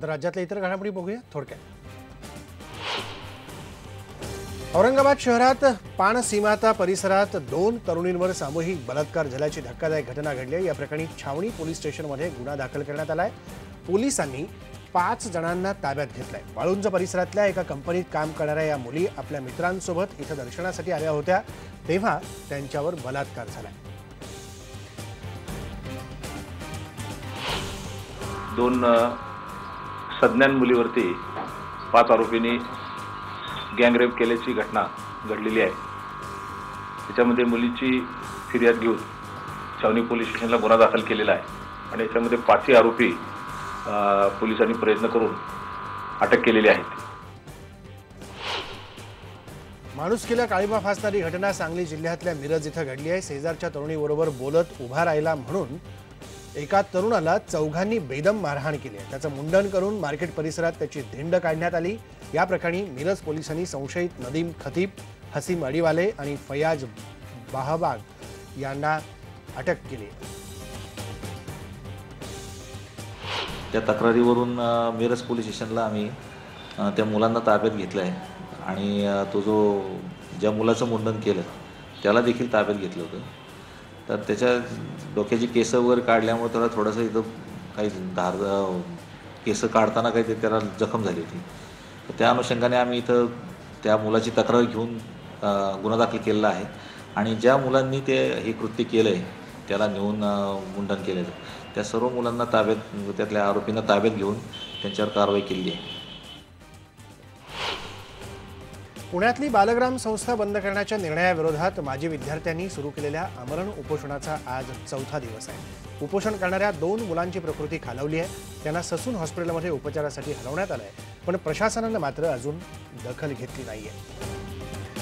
आता राज्यातल्या इतर घडामोडी बघूया थोडक्यात। औरंगाबाद शहरात पान सीमाता परिसरात 2 तरुणींवर सामूहिक बलात्कार झाल्याची धक्कादायक घटना घडली आहे। या प्रकरणी छावणी पोलीस स्टेशनमध्ये गुन्हा दाखल करण्यात आलाय। पोलिसांनी 5 जणांना ताब्यात घेतलंय। वाळुंज परिसरातल्या एका कंपनीत काम करणाऱ्या या मुली आपल्या मित्रांसोबत इथं दर्शनासाठी आल्या होत्या, तेव्हा त्यांच्यावर बलात्कार झालाय। 2 सज्ञान मुलीवरती 5 आरोपींनी गँगरेप केल्याची घटना घडलेली आहे। त्याच्यामध्ये मुलीची फिर्याद घेऊन छावणी पोलीस स्टेशनला गुन्हा दाखल केलेला आहे आणि याच्यामध्ये 5 आरोपी पोलिसांनी प्रयत्न करून अटक केलेले आहेत। माणुसकीला काळीमा फासणारी घटना सांगली जिल्ह्यातल्या मिरज इथं घडली आहे। शेजारच्या तरुणीबरोबर बोलत उभा राहिला म्हणून एका तरुणाला चौघांनी बेदम मारहाण केली आहे। त्याचं मुंडन करून मार्केट परिसरात त्याची धिंड काढण्यात आली। या प्रकरणी मिरज पोलिसांनी संशयित नदीम खतीब, हसीम अडीवाले आणि फयाज बाहबाग यांना अटक केली। त्या तक्रारीवरून मिरज पोलीस स्टेशनला आम्ही त्या मुलांना ताब्यात घेतलं आहे आणि तो जो ज्या मुलाचं मुंडन केलं त्याला देखील ताब्यात घेतलं होतं। तर त्याच्या डोक्याची केस वगैरे काढल्यामुळे त्याला थोडंसं इथं काही केस काढताना काही त्याला जखम झाली होती। तर त्या अनुषंगाने आम्ही इथं त्या मुलाची तक्रार घेऊन गुन्हा दाखल केलेला आहे आणि ज्या मुलांनी ते हे कृत्य केलं आहे त्याला नेऊन मुंडन केलेलं त्या सर्व मुलांना ताब्यात, त्यातल्या आरोपींना ताब्यात घेऊन त्यांच्यावर कारवाई केली आहे। पुण्यातली बालग्राम संस्था बंद करण्याच्या निर्णयाविरोधात माजी विद्यार्थ्यांनी सुरू केलेल्या आमरण उपोषणाचा आज 4था दिवस आहे। उपोषण करणाऱ्या 2 मुलांची प्रकृती खालावली आहे। त्यांना ससून हॉस्पिटलमध्ये उपचारासाठी हलवण्यात आलं आहे, पण प्रशासनानं मात्र अजून दखल घेतली नाहीये।